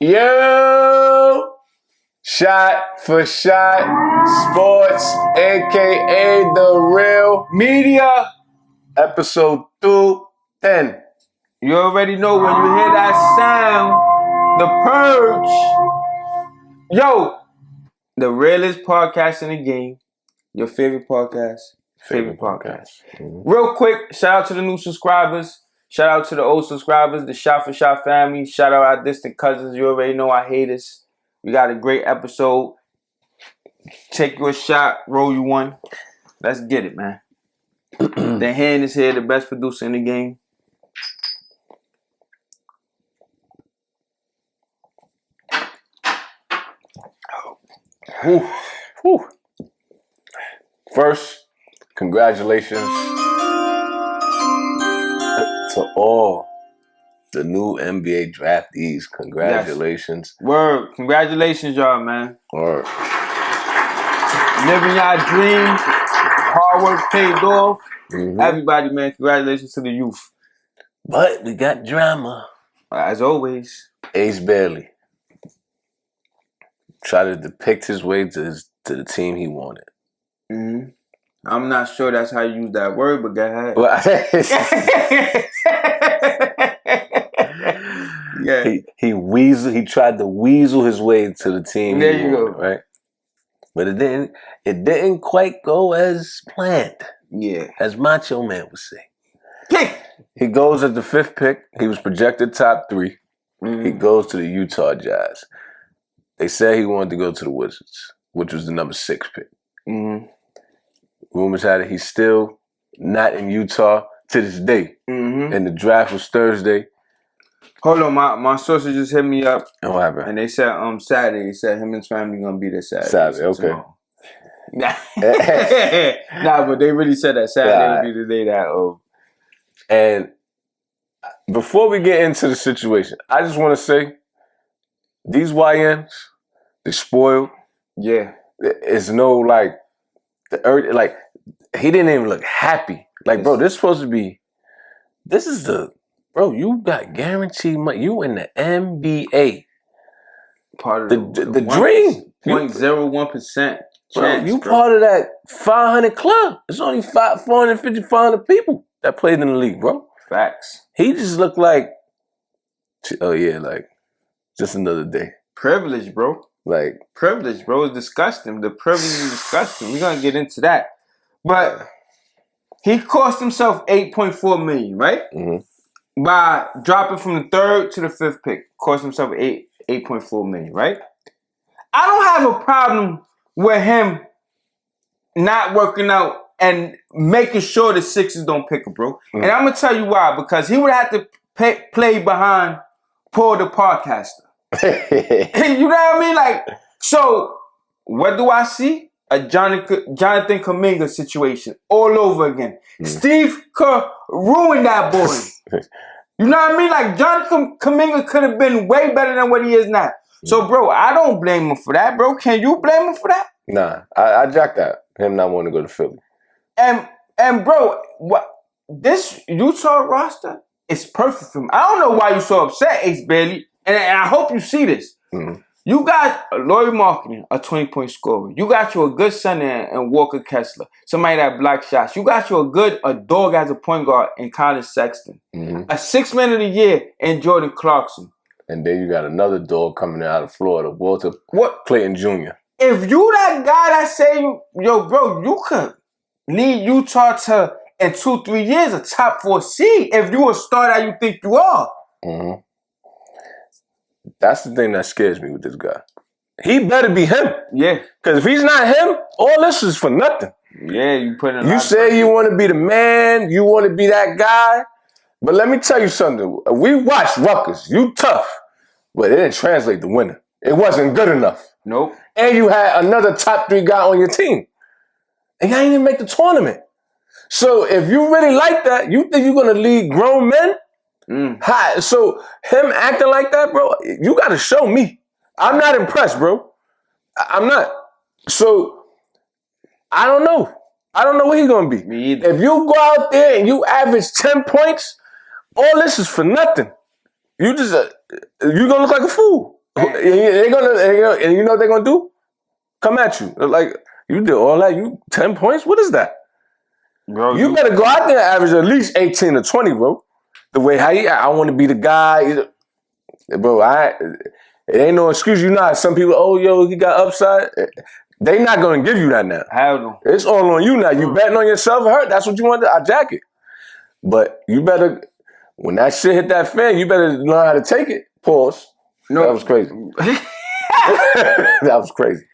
Yo! Shot for Shot Sports, aka The Real Media, episode 210. You already know when you hear that sound, the purge. Yo, the realest podcast in the game. Your favorite podcast. Favorite podcast. Mm-hmm. Real quick, shout out to the new subscribers. Shout out to the old subscribers, the Shot for Shot family. Shout out our distant cousins. You already know I hate us. We got a great episode. Take you a shot, roll you one. Let's get it, man. The Hand is here, the best producer in the game. Whew. Whew. First, congratulations to all the new NBA draftees. Congratulations. Yes. Word. Congratulations, y'all, man. Word. Living y'all dreams. Hard work paid off. Mm-hmm. Everybody, man, congratulations to the youth. But we got drama. As always. Ace Bailey tried to depict his way to the team he wanted. Mm-hmm. I'm not sure that's how you use that word, but go ahead. Yeah. He tried to weasel his way to the team. There you go. Right? But it didn't quite go as planned. Yeah. As Macho Man would say. He goes at the 5th pick. He was projected top 3. Mm-hmm. He goes to the Utah Jazz. They said he wanted to go to the Wizards, which was the number 6 pick. Mm-hmm. Rumors had it he's still not in Utah to this day. Mm-hmm. And the draft was Thursday. Hold on, my sources just hit me up. And what happened? And they said Saturday. They said him and his family gonna be there Saturday. Saturday, okay. Nah, but they really said that Saturday would be the day that. And before we get into the situation, I just want to say, these YNs, they spoiled. Yeah. It's no he didn't even look happy. Like, bro, this is bro, you got guaranteed money. You in the NBA. Part of the dream. 0.01%. Bro, you part of that 500 club. It's only 450, 500 people that played in the league, bro. Facts. He just looked like, just another day. Privilege, bro. Privilege, bro, is disgusting. The privilege is disgusting. We're gonna get into that. But he cost himself $8.4 million, right? Mm-hmm. By dropping from the 3rd to the 5th pick. Cost himself $8.4 million, right? I don't have a problem with him not working out and making sure the Sixers don't pick him, bro. Mm-hmm. And I'm gonna tell you why. Because he would have to play behind Paul the podcaster. You know what I mean? Like, so what do I see? A Jonathan Kuminga situation all over again. Mm. Steve Kerr ruined that boy. You know what I mean? Like, Jonathan Kuminga could have been way better than what he is now. So, bro, I don't blame him for that, bro. Can you blame him for that? Nah, I jack that. Him not wanting to go to Philly. And bro, this Utah roster is perfect for him. I don't know why you're so upset, Ace Bailey. And I hope you see this. Mm-hmm. You got Lauri Markkanen, a 20-point scorer. You got you a good center in Walker Kessler, somebody that block shots. You got you a dog as a point guard in Colin Sexton. Mm-hmm. A 6th man of the year in Jordan Clarkson. And then you got another dog coming out of Florida, Walter Clayton Jr. If you that guy that say, yo, bro, you could lead Utah to, in 2-3 years, a top 4 seed if you a star that you think you are. Mm-hmm. That's the thing that scares me with this guy. He better be him. Yeah. Because if he's not him, all this is for nothing. Yeah, you put in. You say you want to be the man, you want to be that guy, but let me tell you something. We watched Rutgers. You tough, but it didn't translate to winning. It wasn't good enough. Nope. And you had another top 3 guy on your team, and you ain't even make the tournament. So if you really like that, you think you're gonna lead grown men? Hi. So him acting like that, bro, you got to show me. I'm not impressed, bro. I'm not. So I don't know. I don't know what he's going to be. Me either. If you go out there and you average 10 points, all this is for nothing. You're going to look like a fool. They're gonna, and you know what they're gonna do? Come at you. Like, you did all that, you 10 points? What is that? Bro, you better go out there and average at least 18 or 20, bro. The way how I want to be the guy. Bro, it ain't no excuse. You know how some people, oh, yo, he got upside. They not going to give you that now. Hell no. It's all on you now. You betting on yourself, hurt. That's what you want. I jack it. But you better, when that shit hit that fan, you better learn how to take it. Pause. No. That was crazy. That was crazy.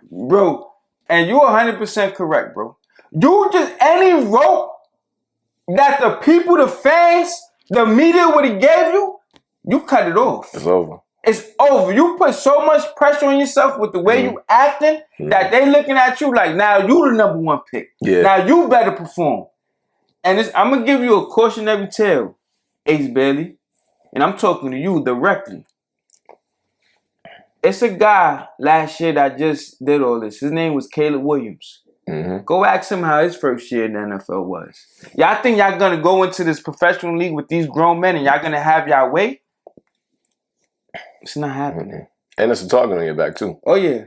Bro, and you 100% correct, bro. You just, any rope that the people, the fans, the media would have gave you, you cut it off. It's over. It's over. You put so much pressure on yourself with the way you acting that they looking at you like, now you the number one pick. Yeah. Now you better perform. And I'm going to give you a cautionary tale, Ace Bailey. And I'm talking to you directly. It's a guy last year that just did all this. His name was Caleb Williams. Mm-hmm. Go ask him how his first year in the NFL was. Y'all think y'all going to go into this professional league with these grown men and y'all going to have y'all way? It's not happening. Mm-hmm. And it's a target on your back, too. Oh, yeah.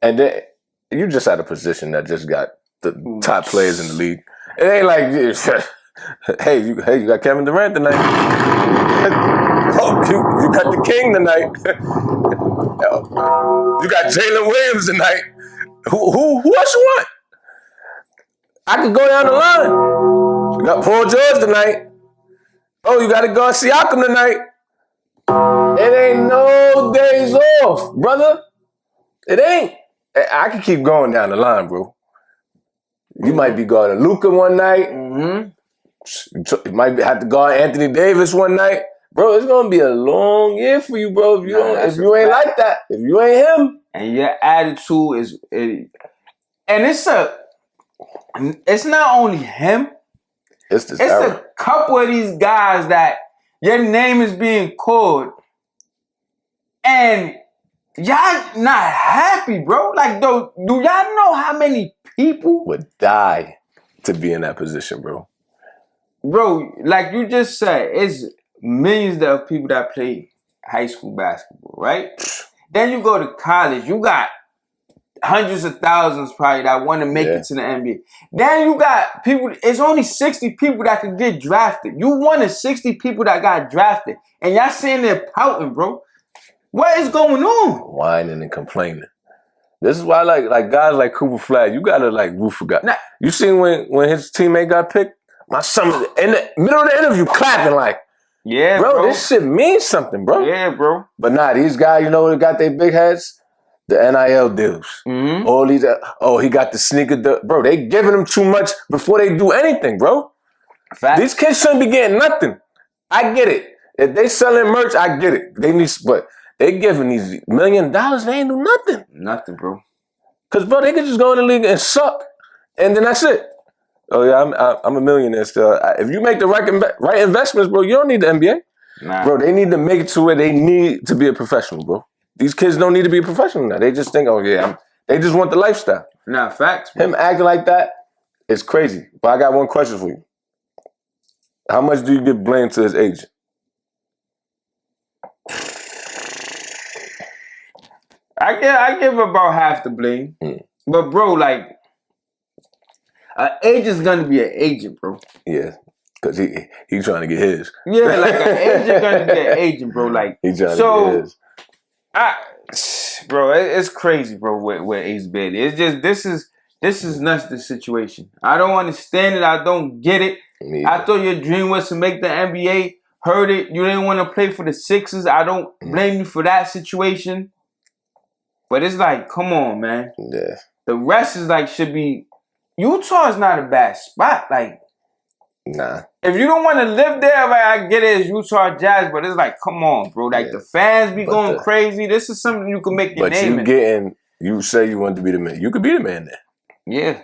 And then you just had a position that just got the top players in the league. It ain't like, hey, you got Kevin Durant tonight. Oh, you got the King tonight. You got Jalen Williams tonight. Who else you want? I could go down the line. You got Paul George tonight. Oh, you got to go Siakam tonight. It ain't no days off, brother. It ain't. I can keep going down the line, bro. You might be guarding Luka one night. Mm-hmm. You might have to guard Anthony Davis one night. Bro, it's going to be a long year for you, bro, if you ain't like that. If you ain't him. And your attitude is... and it's not only him. It's a couple of these guys that your name is being called. And y'all not happy, bro. Like, do y'all know how many people would die to be in that position, bro? Bro, like you just said, it's millions of people that play high school basketball, right? Then you go to college, you got hundreds of thousands probably that want to make it to the NBA. Then you got people, it's only 60 people that could get drafted. You one of 60 people that got drafted. And y'all sitting there pouting, bro. What is going on? Whining and complaining. This is why like guys like Cooper Flag, you gotta like root for guys. Now, you seen when his teammate got picked? My son was in the middle of the interview clapping like, yeah, bro, this shit means something, bro. Yeah, bro. But nah, these guys, you know, they got their big heads. The NIL deals. Mm-hmm. All these, he got the sneaker. Bro, they giving them too much before they do anything, bro. Fact. These kids shouldn't be getting nothing. I get it. If they selling merch, I get it. But they giving these $1 million, they ain't do nothing. Nothing, bro. Because, bro, they could just go in the league and suck. And then that's it. Oh, yeah, I'm a millionaire still. If you make the right investments, bro, you don't need the NBA. Nah. Bro, they need to make it to where they need to be a professional, bro. These kids don't need to be a professional now. They just think, oh, yeah, they just want the lifestyle. Nah, facts, bro. Him acting like that is crazy. But I got one question for you. How much do you give blame to his agent? I give about half the blame. But, bro, like, an agent's going to be an agent, bro. Yeah, because he trying to get his. Yeah, like an agent going to be an agent, bro. Like, he trying to get his. Bro, it's crazy, bro, with Ace Bailey. It's just, this is nuts, this situation. I don't understand it. I don't get it. I thought your dream was to make the NBA. Heard it. You didn't want to play for the Sixers. I don't blame you for that situation. But it's like, come on, man. Yeah. The rest is like, should be... Utah is not a bad spot. Like, nah. If you don't want to live there, like, I get it, it's Utah Jazz, but it's like, come on, bro. Like, the fans be going crazy. This is something you can make your name in. You say you want to be the man. You could be the man there. Yeah.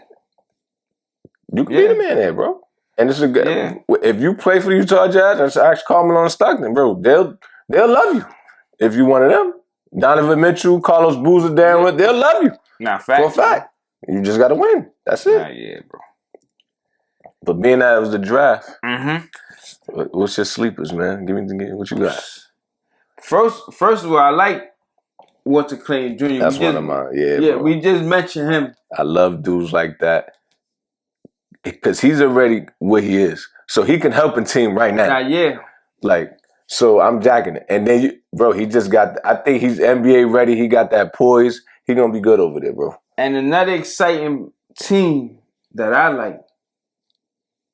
You could be the man there, bro. And it's a good. If you play for the Utah Jazz, and ask Carmelo and Stockton, bro, they'll love you. If you one of them, Donovan Mitchell, Carlos Boozer, Darren, they'll love you. Nah, fact. For a fact. You just got to win. That's it. Nah, yeah, bro. But being that it was the draft, what's your sleepers, man? Give me what you got. First of all, I like Walter Clayton Jr. That's one of mine. Yeah, bro. We just mentioned him. I love dudes like that because he's already where he is, so he can help a team right now. Like, so I'm jacking it, and then bro, he just got. I think he's NBA ready. He got that poise. He gonna be good over there, bro. And another exciting team that I like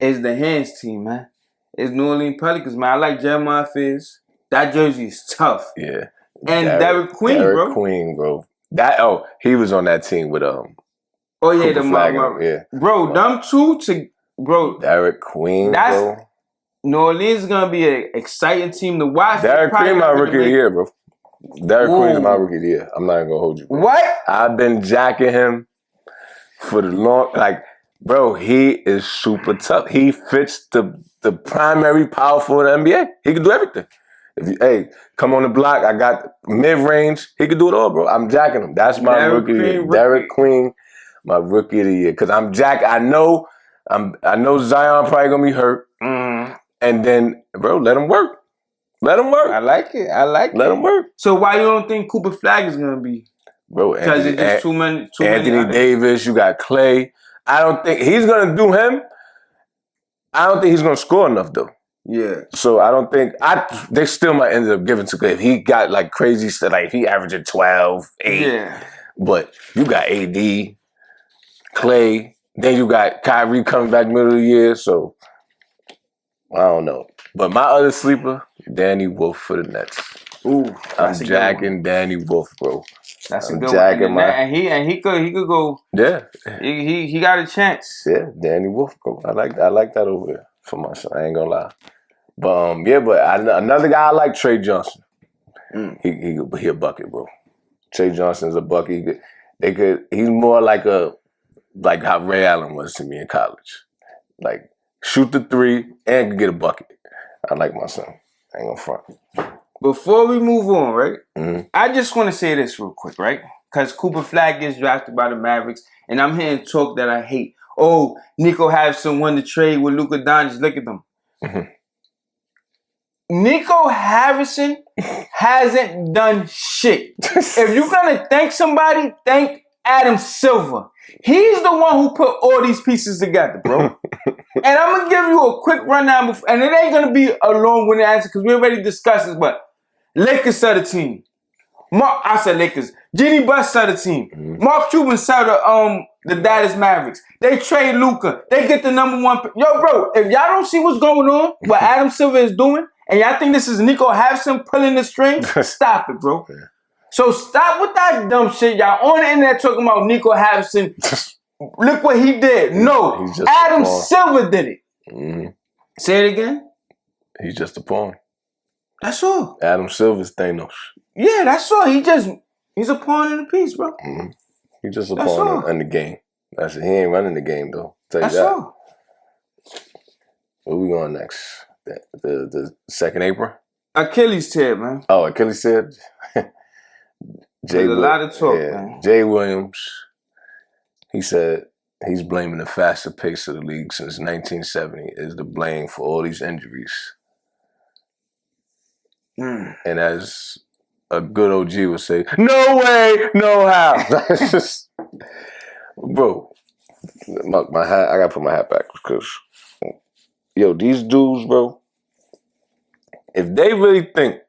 is the hands team, man. It's New Orleans Pelicans, man. I like Jeremiah Fizz. That jersey is tough. Yeah. And Derek Queen, bro. Derek Queen, bro. He was on that team with Oh yeah, yeah. Bro, them two bro. Derek Queen, bro. New Orleans is gonna be an exciting team to watch. Derek Queen, my rookie of the year, bro. Derek Queen is my rookie of the year. I'm not even gonna hold you, bro. What? I've been jacking him for the long, like, bro. He is super tough. He fits the primary power forward in the NBA. He can do everything. Hey, come on the block. I got mid-range. He can do it all, bro. I'm jacking him. That's my rookie of the year. Derek Queen, my rookie of the year. Because I know Zion probably going to be hurt. And then, bro, let him work. Let him work. I like it. Let him work. So why you don't think Cooper Flag is going to be? Bro, because it's just too many. Anthony Davis, you got Clay. I don't think he's going to do him. I don't think he's going to score enough, though. Yeah. So I don't think they still might end up giving to Clay. If he got like crazy stuff, like he averaging 12, 8. Yeah. But you got AD, Clay, then you got Kyrie coming back middle of the year. So I don't know. But my other sleeper, Danny Wolf for the Nets. Ooh, I'm jacking Danny Wolf, bro. That's a good one. And he could go. Yeah. He got a chance. Yeah, Danny Wolf, bro. I like that over there. For my son, I ain't gonna lie, but another guy I like, Trey Johnson. He a bucket, bro. Trey Johnson's a bucket. He's more like how Ray Allen was to me in college. Like shoot the three and can get a bucket. I like my son. I ain't gonna front. Before we move on, right? I just want to say this real quick, right? Because Cooper Flag gets drafted by the Mavericks, and I'm hearing talk that I hate. Oh, Nico Harrison won the trade with Luka Doncic. Look at them. Nico Harrison hasn't done shit. If you're going to thank somebody, thank Adam Silver. He's the one who put all these pieces together, bro. And I'm going to give you a quick rundown, and it ain't going to be a long-winded answer because we already discussed this, but Lakers side of the team. I said Lakers. Jeannie Buss side of the team. Mark Cuban side of the Dallas Mavericks. They trade Luka. They get the number one. Yo, bro, if y'all don't see what's going on, what Adam Silver is doing, and y'all think this is Nico Harrison pulling the string, stop it, bro. So stop with that dumb shit. Y'all on the internet talking about Nico Harrison. Look what he did. No, Adam Silver did it. Say it again. He's just a pawn. That's all. Adam Silver's Thanos. Yeah, that's all. He's a pawn in the piece, bro. He's just a pawn in the game. That's it. He ain't running the game though. That's all. Where we going next? The second apron? Achilles tear, man. Oh, Achilles tear. There's a lot of talk, man. Jay Williams. He said he's blaming the faster pace of the league since 1970 is the blame for all these injuries. And as a good OG would say, no way, no how. Bro, my hat, I gotta put my hat back because, yo, these dudes, bro, if they really think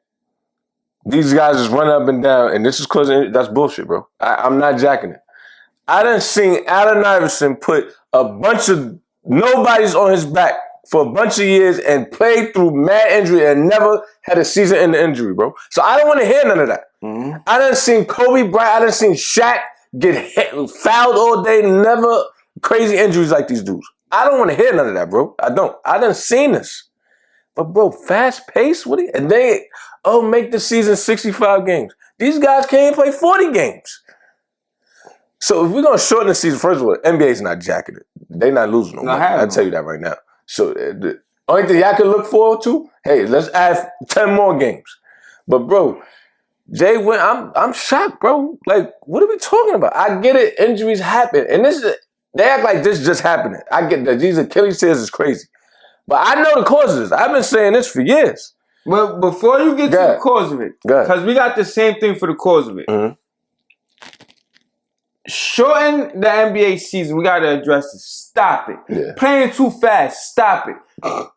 these guys just run up and down and this is causing, that's bullshit, bro. I'm not jacking it. I done seen Allen Iverson put a bunch of nobodies on his back for a bunch of years and played through mad injury and never had a season in the injury, bro. So I don't want to hear none of that. I done seen Kobe Bryant, I done seen Shaq get fouled all day, never crazy injuries like these dudes. I don't want to hear none of that, bro. I don't. I done seen this. But bro, fast pace, and they make the season 65 games. These guys can't play 40 games. So if we're gonna shorten the season, first of all, NBA's not jacking it. They're not losing no money. I'll tell you that right now. So the only thing y'all can look forward to, hey, let's add 10 more games. But bro, Jay, I'm shocked, bro. Like, what are we talking about? I get it, injuries happen, and they act like this just happening. I get that these Achilles tears is crazy, but I know the causes. I've been saying this for years. But before you get to the cause of it, because we got the same thing for the cause of it. Mm-hmm. Shorten the NBA season. We got to address this. Stop it. Yeah. Playing too fast. Stop it.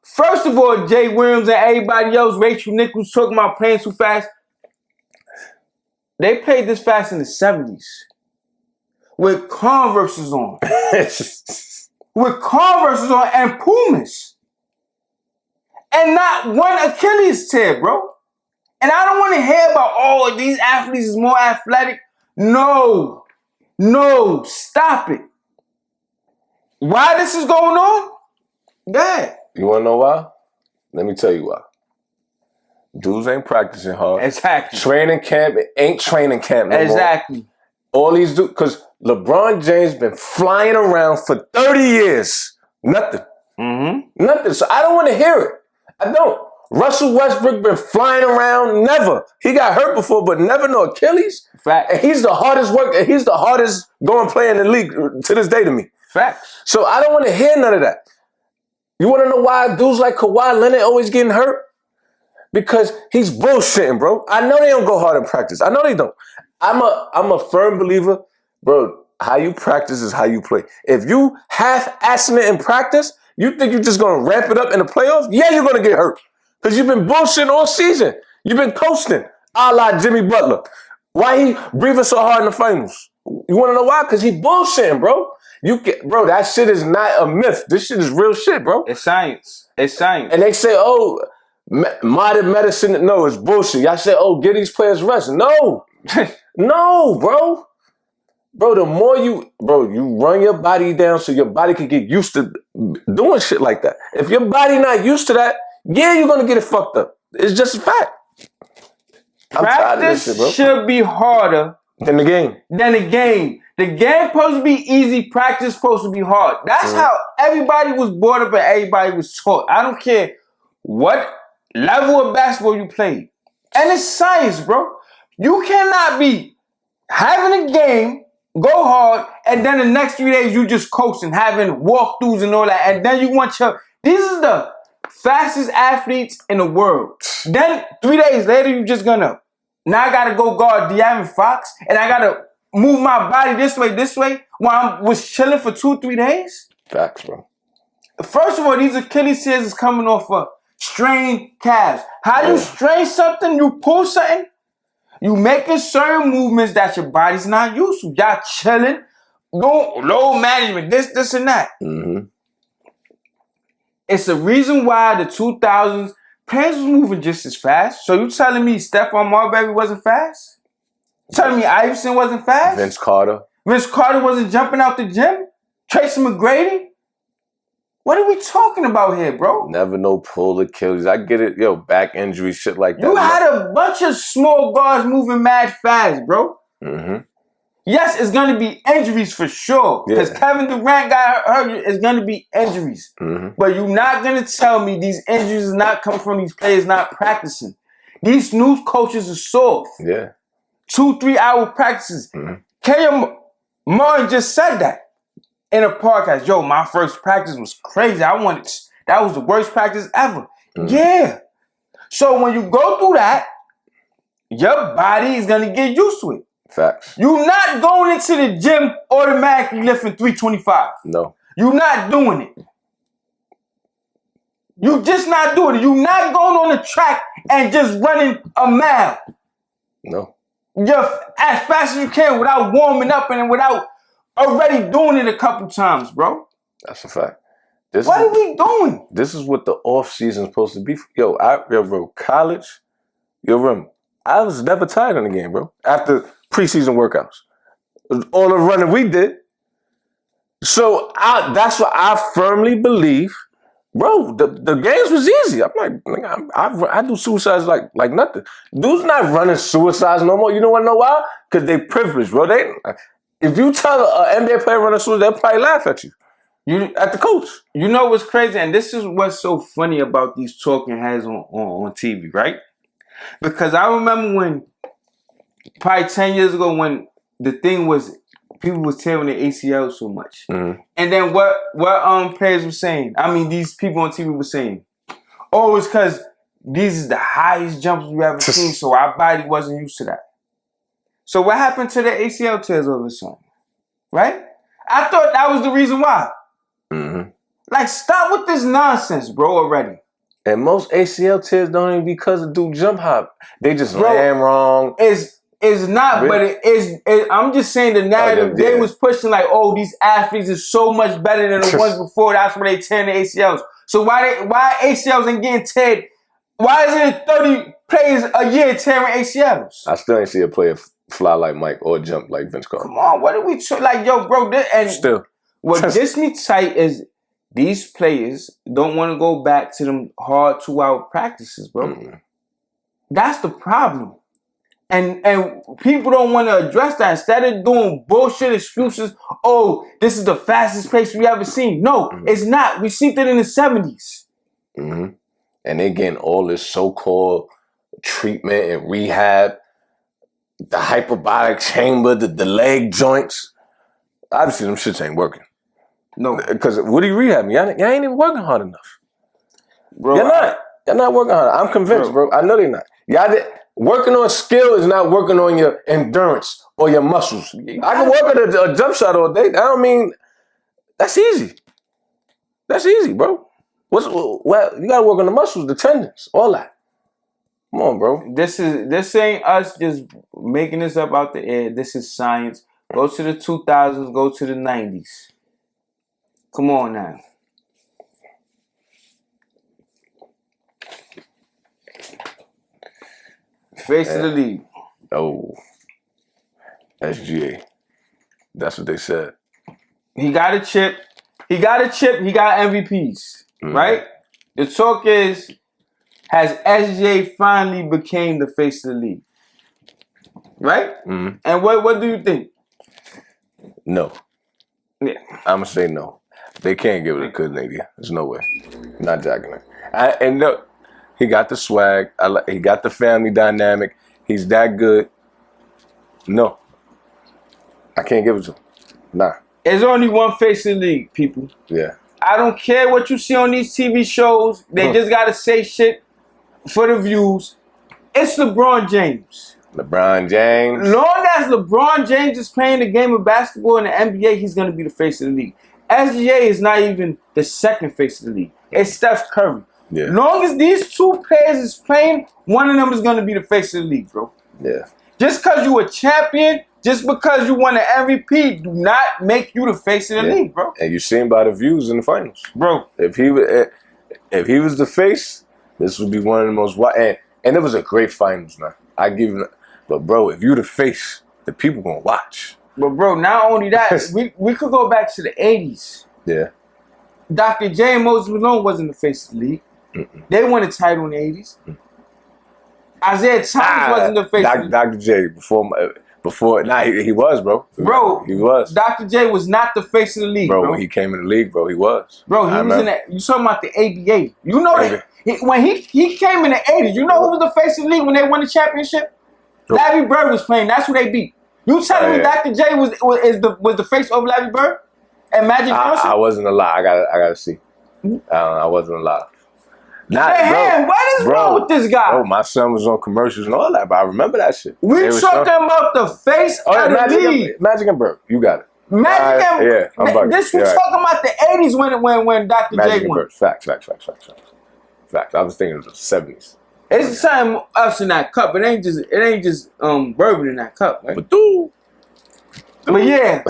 First of all, Jay Williams and everybody else, Rachel Nichols talking about playing too fast. They played this fast in the 70s with Converses on. With Converses on and Pumas. And not one Achilles tear, bro. And I don't want to hear about, oh, these athletes is more athletic. No, stop it. Why this is going on? That. You want to know why? Let me tell you why. Dudes ain't practicing hard. Exactly. Training camp ain't training camp no more. Exactly. All these dudes, because LeBron James been flying around for 30 years. Nothing. Mm-hmm. Nothing. So I don't want to hear it. I don't. Russell Westbrook been flying around. Never. He got hurt before, but never no Achilles. Fact. And he's the hardest worker. He's the hardest going player in the league to this day to me. Fact. So I don't want to hear none of that. You want to know why dudes like Kawhi Leonard always getting hurt? Because he's bullshitting, bro. I know they don't go hard in practice. I know they don't. I'm a firm believer, bro. How you practice is how you play. If you half-assing it in practice, you think you're just going to ramp it up in the playoffs? Yeah, you're going to get hurt. Because you've been bullshitting all season. You've been coasting, a la Jimmy Butler. Why he breathing so hard in the finals? You want to know why? Because he bullshitting, bro. Bro, that shit is not a myth. This shit is real shit, bro. It's science. It's science. And they say, oh, modern medicine. No, it's bullshit. Y'all say, oh, give these players rest. No. No, bro. Bro, the more you run your body down so your body can get used to doing shit like that. If your body not used to that, yeah, you're going to get it fucked up. It's just a fact. I'm tired of this shit, bro. Practice should be harder than the game. The game supposed to be easy. Practice supposed to be hard. That's how everybody was brought up and everybody was taught. I don't care what level of basketball you played. And it's science, bro. You cannot be having a game, go hard, and then the next 3 days you just coasting, having walkthroughs and all that, and then you want these are the fastest athletes in the world. Then 3 days later, you just now I gotta go guard De'Aaron Fox, and I gotta move my body this way, while I was chilling for 2-3 days? Facts, bro. First of all, these Achilles tears is coming off of strained calves. How you strain something, you pull something, you making certain movements that your body's not used to. Y'all chilling, load management, this and that. Mm-hmm. It's the reason why the 2000s players was moving just as fast. So you telling me Stephon Marbury wasn't fast? You telling me Iverson wasn't fast? Vince Carter wasn't jumping out the gym? Tracy McGrady? What are we talking about here, bro? Never no pull Achilles. I get it. Yo, back injury, shit like that. You had a bunch of small guards moving mad fast, bro. Mm-hmm. Yes, it's going to be injuries for sure. Because Kevin Durant got hurt, it's going to be injuries. Mm-hmm. But you're not going to tell me these injuries is not coming from these players not practicing. These new coaches are soft. Yeah. 2-3 hour practices. Mm-hmm. K.M. Martin just said that in a podcast. Yo, my first practice was crazy. That was the worst practice ever. Mm-hmm. Yeah. So when you go through that, your body is going to get used to it. Facts. You're not going into the gym automatically lifting 325. No. You're not doing it. You're just not doing it. You're not going on the track and just running a mile. No. You're as fast as you can without warming up and without already doing it a couple times, bro. That's a fact. What are we doing? This is what the off season is supposed to be. Yo, bro, college. Yo, bro, I was never tired in the game, bro. After preseason workouts, all the running we did. So that's what I firmly believe, bro. The games was easy. I'm like, I do suicides like nothing. Dudes not running suicides no more. You know why? Because they privileged, bro. If you tell an NBA player running suicide, they'll probably laugh at you. At the coach. You know what's crazy, and this is what's so funny about these talking heads on TV, right? Because I remember when, probably 10 years ago, when the thing was, people was tearing their ACL so much. Mm-hmm. And then what players were saying, I mean, these people on TV were saying, oh, it's because these is the highest jumps we've ever seen, so our body wasn't used to that. So what happened to the ACL tears all of a sudden? Right? I thought that was the reason why. Mm-hmm. Like, stop with this nonsense, bro, already. And most ACL tears don't even because of dude jump hop. They just land wrong. It's not, really? But it is. I'm just saying the narrative they was pushing like, oh, these athletes is so much better than the ones before. That's why they tearing the ACLs. So why ACLs ain't getting teared? Why isn't it 30 players a year tearing ACLs? I still ain't see a player fly like Mike or jump like Vince Carter. Come on, what are we like, yo, bro? What gets me tight is these players don't want to go back to them hard 2-hour practices, bro. Mm-hmm. That's the problem. And people don't want to address that. Instead of doing bullshit excuses, oh, this is the fastest pace we ever seen. No, it's not. We seen it in the 70s. Mm-hmm. And they getting all this so-called treatment and rehab, the hyperbaric chamber, the leg joints. Obviously, them shits ain't working. No. Because what are you rehabbing? Y'all ain't even working hard enough. Bro, Y'all not working hard. I'm convinced, bro. I know they're not. Working on skill is not working on your endurance or your muscles. I can work at a jump shot all day. I don't mean that's easy. That's easy, bro. You gotta work on the muscles, the tendons, all that. Come on, bro. This ain't us just making this up out the air. This is science. Go to the 2000s, go to the 90s. Come on now. Face of the league. Oh. SGA. That's what they said. He got a chip. He got MVPs. Right? The talk is, has SGA finally became the face of the league? Right? Mm-hmm. And what do you think? No. Yeah. I'm going to say no. They can't give it a good lady. There's no way. Not jacking it. And look, he got the swag. He got the family dynamic. He's that good. No. I can't give it to him. Nah. There's only one face of the league, people. Yeah. I don't care what you see on these TV shows. They just got to say shit for the views. It's LeBron James. LeBron James. Long as LeBron James is playing the game of basketball in the NBA, he's going to be the face of the league. SGA is not even the second face of the league. It's Steph Curry. Yeah. Long as these two players is playing, one of them is going to be the face of the league, bro. Yeah. Just because you a champion, just because you won an MVP, do not make you the face of the league, bro. And you seen by the views in the finals, bro. If he was the face, this would be one of the most and it was a great finals, man. I give you, but bro, if you the face, the people gonna watch. But bro, not only that, we could go back to the 80s. Yeah. Dr. J and Moses Malone wasn't the face of the league. Mm-mm. They won a title in the 80s. Isaiah Thomas wasn't the face of the league. Dr. J before he was, bro. Bro, he was. Dr. J was not the face of the league, bro. When he came in the league, bro, he was. Bro, he was in that. You talking about the ABA? You know that when he came in the 80s, you know who was the face of the league when they won the championship? Who? Larry Bird was playing. That's who they beat. You telling me Dr. J was the face over Larry Bird and Magic Johnson? I wasn't alive. I gotta see. I wasn't alive. What is wrong with this guy? Oh, my son was on commercials and all that, but I remember that shit. We talking about the face of the league. Magic and Bird, you got it. Magic and yeah, I'm bugging. This we talking about the 80s when Dr. J won. Facts. I was thinking of the 70s. It's something else in that cup. It ain't just bourbon in that cup, right? But yeah,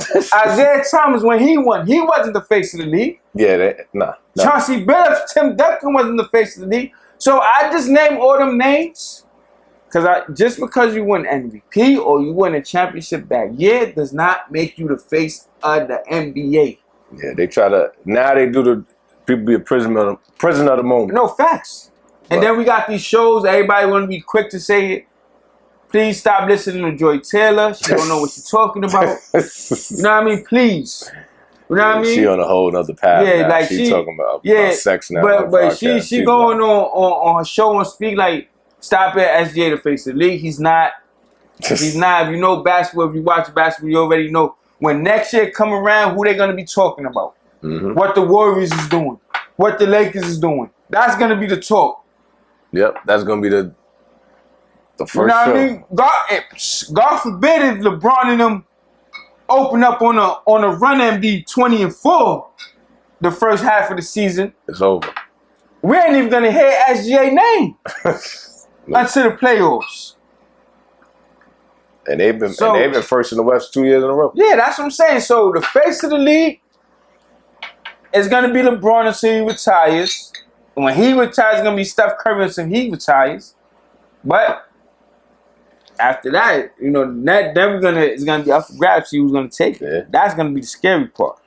Isaiah Thomas, when he won, he wasn't the face of the league. Yeah, nah. Chauncey Billups, Tim Duncan wasn't the face of the league. So I just named all them names just because you win MVP or you win a championship that year does not make you the face of the NBA. Yeah, they try to now they do the people be a prisoner of the moment. No facts. And then we got these shows. Everybody want to be quick to say it. Please stop listening to Joy Taylor. She don't know what she's talking about. You know what I mean? Please. You know what I mean? She on a whole nother path. Yeah, now. like she talking about sex now. But she going on her show and speak like, stop it, SGA the face of the league. He's not. He's not. If you know basketball, if you watch basketball, you already know when next year come around, who they gonna be talking about. Mm-hmm. What the Warriors is doing. What the Lakers is doing. That's gonna be the talk. Yep, that's gonna be the first You know what show. I mean? God forbid if LeBron and them open up on a run and be 20-4 the first half of the season. It's over. We ain't even gonna hear SGA name until the playoffs. And they've been first in the West 2 years in a row. Yeah, that's what I'm saying. So the face of the league is gonna be LeBron until he retires. And when he retires, it's gonna be Steph Curry until he retires. But after that, you know, it's gonna be up for grabs. See who's gonna take it. Yeah. That's gonna be the scary part.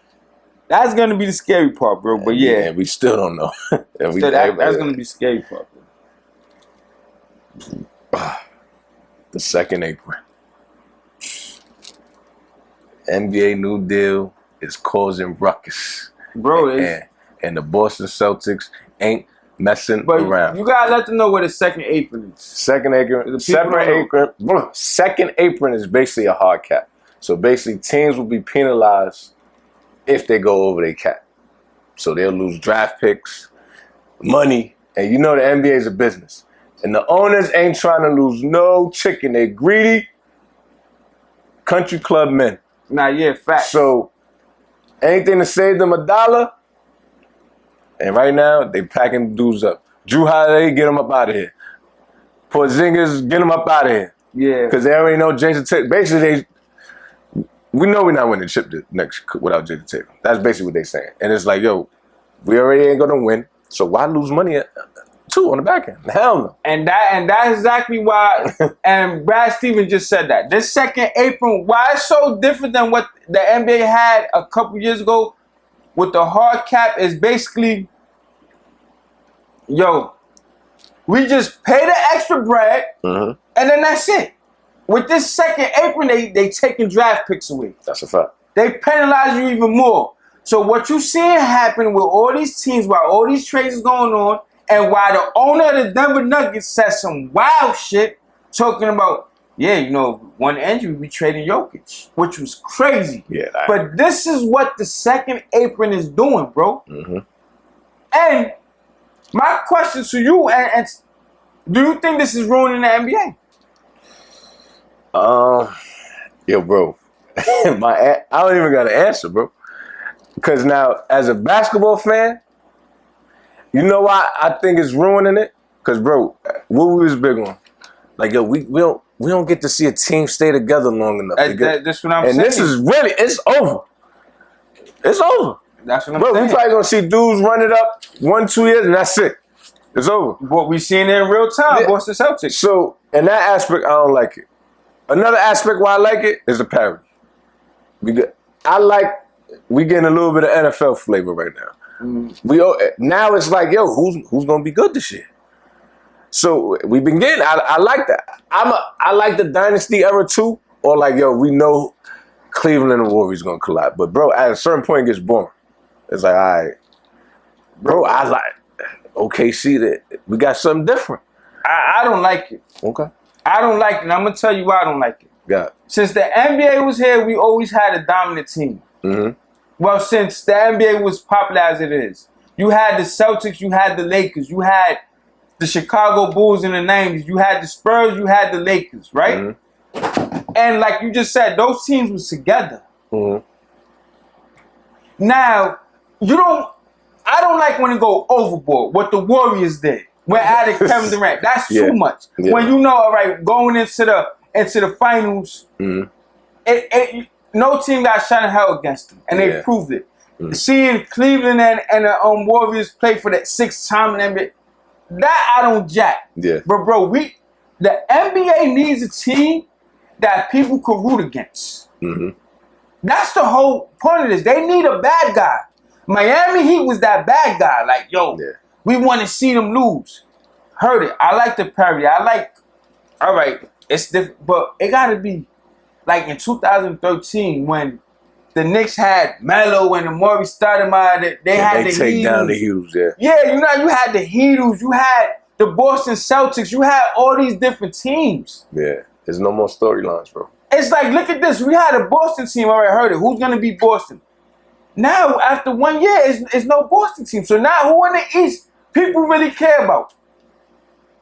That's gonna be the scary part, bro. But yeah, and we still don't know. That's gonna be the scary part, bro. The second apron. NBA New Deal is causing ruckus, bro. And the Boston Celtics ain't messing around. You gotta let them know what a second apron is. Second apron. Second apron is basically a hard cap. So basically, teams will be penalized if they go over their cap. So they'll lose draft picks, money, and you know the NBA is a business. And the owners ain't trying to lose no chicken. They greedy country club men. Nah, yeah, facts. So anything to save them $1, and right now they packing dudes up. Drew Holiday, get him up out of here. Porzingis, get him up out of here. Yeah, because they already know Jason Tatum. Basically, we know we're not winning the chip next without Jason Tatum. That's basically what they're saying. And it's like, yo, we already ain't gonna win, so why lose money too on the back end? Hell no. And that's exactly why. And Brad Stevens just said that this second apron, why it's so different than what the NBA had a couple years ago with the hard cap, is basically, yo, we just pay the extra bread, and then that's it. With this second apron, they taking draft picks away. That's a fact. They penalize you even more. So what you seeing happen with all these teams, while all these trades is going on, and while the owner of the Denver Nuggets said some wild shit, talking about, yeah, you know, one injury, we traded Jokic, which was crazy. Yeah. But this is what the second apron is doing, bro. And my question to you, and do you think this is ruining the NBA? Yo, bro. I don't even got an answer, bro. Because now, as a basketball fan, you know why I think it's ruining it? Because, bro, what we was big on, like, yo, we don't get to see a team stay together long enough. That's what I'm saying. And this is really, it's over. It's over. That's what I'm saying. saying. We probably gonna see dudes run it up 1-2 years, and that's it. It's over. What we seeing in real time, yeah. Boston Celtics. So, in that aspect, I don't like it. Another aspect why I like it is the parody. We getting a little bit of NFL flavor right now. Now it's like, yo, who's gonna be good this year? So we've been getting. I like that. I like the dynasty era too. Or like, yo, we know Cleveland and Warriors gonna collide, but bro, at a certain point it gets boring. It's like, all right, bro, I like OKC that we got something different. I don't like it. Okay. I don't like it, and I'm gonna tell you why I don't like it. Yeah. Since the NBA was here, we always had a dominant team. Well, since the NBA was popular as it is, you had the Celtics, you had the Lakers, you had the Chicago Bulls in the 90s, you had the Spurs, you had the Lakers, right? And like you just said, those teams was together. Now, I don't like when it go overboard, what the Warriors did. When added Kevin Durant, that's too much. Yeah. When you know, all right, going into the finals, no team got shot in hell against them, and they proved it. Seeing Cleveland and the Warriors play for that 6th time in NBA, that I don't jack. Yeah. But bro, the NBA needs a team that people could root against. That's the whole point of this. They need a bad guy. Miami Heat was that bad guy. Like, yo. Yeah. We want to see them lose. Heard it. I like the parody. All right, it's different, but it got to be like in 2013 when the Knicks had Melo and the Maurice Stoudemire. They had the take down the Heatles, Yeah, you had the Heatles. You had the Boston Celtics. You had all these different teams. Yeah, there's no more storylines, bro. It's like, look at this. We had a Boston team. All right, heard it. Who's going to beat Boston? Now, after 1 year, it's no Boston team. So now who in the East people really care about?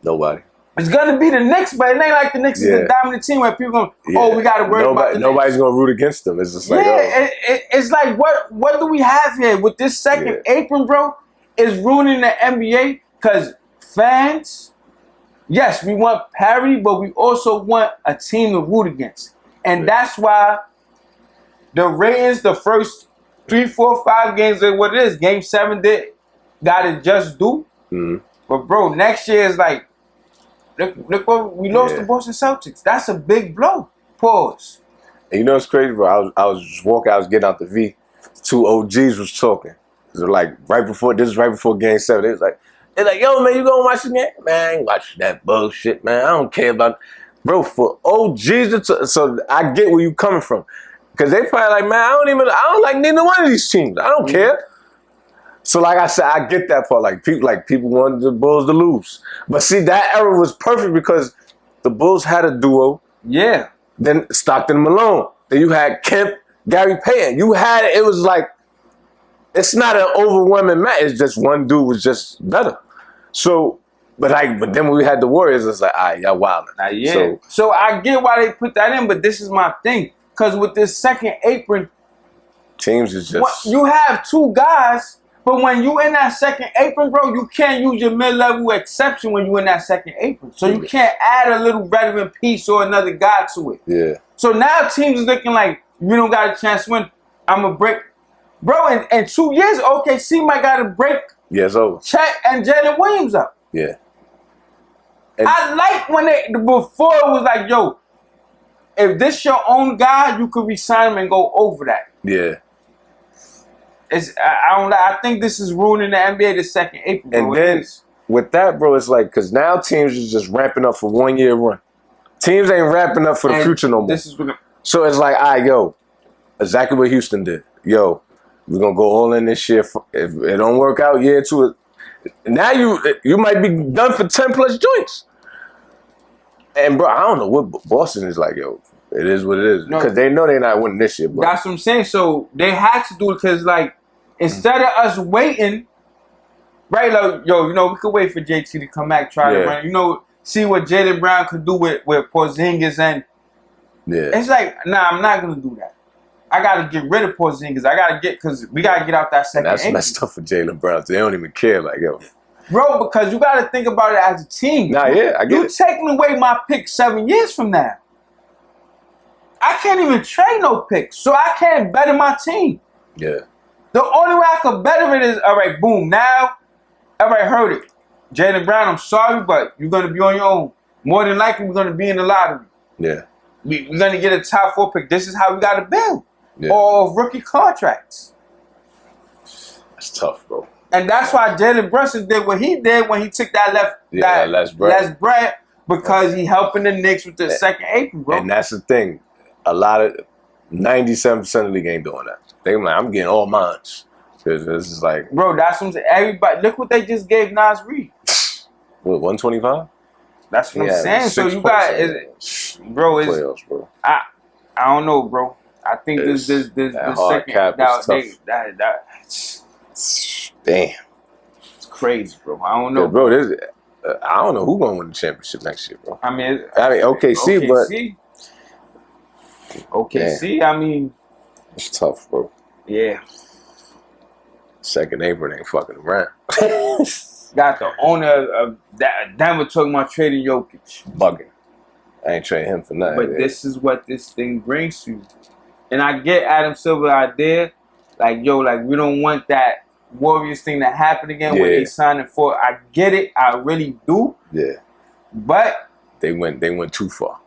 Nobody. It's gonna be the Knicks, but it ain't like the Knicks is the dominant team where people going, oh, we gotta worry about the nobody's gonna root against them. It's just like, it's like what do we have here with this second apron, bro? Is ruining the NBA because fans, yes, we want parity, but we also want a team to root against, and that's why the ratings, the first 3, 4, 5 games of what it is, Game 7 got it just due. But bro, next year is like. Look what we lost to Boston Celtics. That's a big blow. Pause. And you know what's crazy, bro? I was just walking. I was getting out the V. 2 OGs was talking. It was like right before Game 7. They was like, yo, man, you gonna watch the game? Man, I ain't watching that bullshit, man. I don't care about, bro. For OGs, so I get where you coming from, because they probably like, man, I don't like neither one of these teams. I don't care. So like I said, I get that part. Like people wanted the Bulls to lose. But see, that era was perfect because the Bulls had a duo. Yeah. Then Stockton Malone. Then you had Kemp, Gary Payton. It was like, it's not an overwhelming match. It's just one dude was just better. So, but then when we had the Warriors, it's like, all right, y'all wildin'. So I get why they put that in, but this is my thing. Because with this second apron, teams is just... You have 2 guys... But when you in that second apron, bro, you can't use your mid-level exception when you in that second apron. So you can't add a little veteran piece or another guy to it. Yeah. So now teams is looking like, we don't got a chance to win. I'm going to break. Bro, in 2 years, OKC might got to break Chet and Jalen Williams up. Yeah. And I like when before it was like, yo, if this your own guy, you could resign him and go over that. Yeah. I think this is ruining the NBA the second apron, bro. And then with that, bro, it's like, because now teams is just ramping up for 1 year run. Teams ain't ramping up for the future no more. So it's like, all right, yo, exactly what Houston did. Yo, we're gonna go all in this year. If it don't work out, year 2, now you might be done for 10 plus joints. And bro, I don't know what Boston is like, yo. It is what it is. Because they know they're not winning this year, bro. That's what I'm saying. So they had to do it because, like, instead of us waiting, right? Like, yo, we could wait for JT to come back, try to run. See what Jaylen Brown could do with Porzingis, and it's like, nah, I'm not gonna do that. I gotta get rid of Porzingis. Because we gotta get out that second. That's messed up for Jaylen Brown. They don't even care, like, yo. Bro, because you gotta think about it as a team. Nah, yeah, I get it. You taking away my pick 7 years from now. I can't even trade no picks, so I can't better my team. Yeah. The only way I could better it is, all right, boom, now, everybody heard it. Jaylen Brown, I'm sorry, but you're going to be on your own. More than likely, we're going to be in the lottery. Yeah. We're going to get a top 4 pick. This is how we got to build. Yeah. Or rookie contracts. That's tough, bro. And that's why Jalen Brunson did what he did when he took that less bread, because he helping the Knicks with the second apron, bro. And that's the thing. A lot of 97% of the league ain't doing that. They like, I'm getting all mines. Because this is like, bro, that's what I'm saying. Everybody, look what they just gave Nas Reed. What, 125? That's what I'm saying. So you got, bro, it's playoffs, bro. I don't know, bro. I think this second cap is damn, it's crazy, bro. I don't know, yeah, bro. I don't know who's gonna win the championship next year, bro. I mean, OKC, but OKC. I mean, it's tough, bro. Yeah. Second apron ain't fucking around. Got the owner of that Denver talking about trading Jokic. Bugging. I ain't trading him for nothing. But this is what this thing brings you. And I get Adam Silver's idea. Like, yo, like, we don't want that Warriors thing to happen again when they signing for. I get it. I really do. Yeah. But they went too far.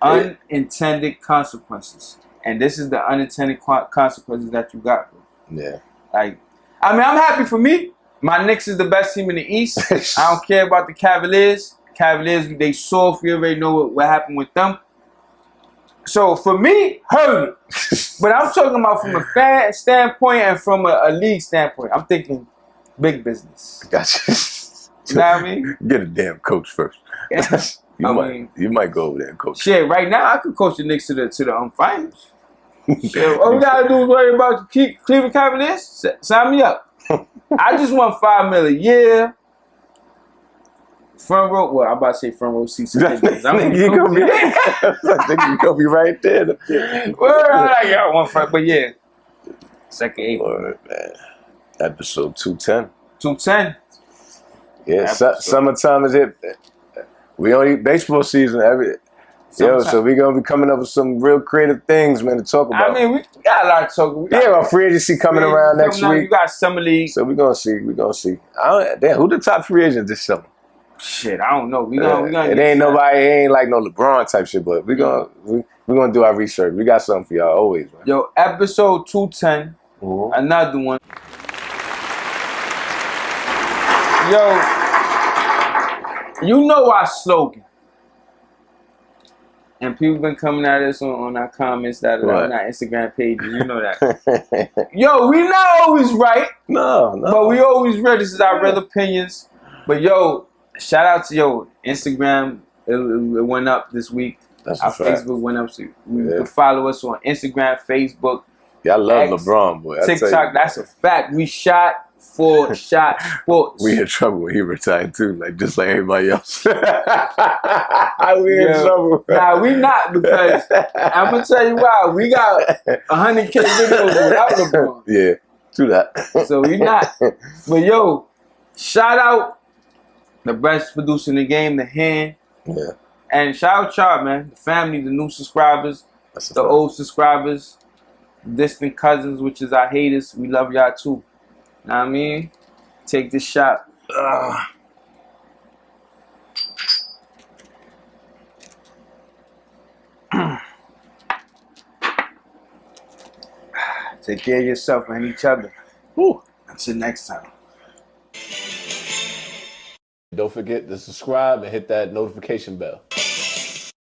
Unintended consequences. And this is the unintended consequences that you got, bro. Yeah. Like, I mean, I'm happy for me. My Knicks is the best team in the East. I don't care about the Cavaliers. Cavaliers, they soft. We already know what happened with them. So for me, heard it. But I'm talking about from a fan standpoint and from a league standpoint. I'm thinking big business. Gotcha. You know what I mean? Get a damn coach first. You might go over there and coach. Shit, right now I could coach the Knicks to the finals. Shit, all we gotta do is worry about the Cleveland Cavaliers. Sign me up. I just want $5 million a year. Front row. Well, I'm about to say front row seats. I I think you're gonna be right there. Well, I got one front, but yeah. Second April. Lord, man. Episode 210. 210. Yeah, summertime is it. We only baseball season so we're gonna be coming up with some real creative things, man, to talk about. I mean, we got a lot to talk about. Well, free agency coming around next week. You got summer league. So we're gonna see. Damn, who the top free agent this summer? Shit, I don't know. We gonna. It ain't nobody. It ain't like no LeBron type shit, but we're gonna do our research. We got something for y'all always, man. Yo, episode 210. Another one. Yo, you know our slogan. And people been coming at us on our comments on our Instagram page. You know that. Yo, we not always right. No. But we always read. This is our real opinions. But yo, shout out to Instagram. It went up this week. That's our Facebook went up. So you can follow us on Instagram, Facebook. Yeah, I love LeBron, boy. TikTok, that's a fact. We shot for shot sports. We in trouble when he retired too, just like everybody else. We in trouble. Nah, we not, because I'm gonna tell you why. We got 100K videos without LeBron. Yeah, do that. So we not. But yo, shout out the best producer in the game, The Hand. Yeah. And shout out y'all, man. The family, the new subscribers, the old subscribers, distant cousins, which is our haters. We love y'all too. Know what I mean? Take this shot. Take care of yourself and each other. Woo. Until next time. Don't forget to subscribe and hit that notification bell.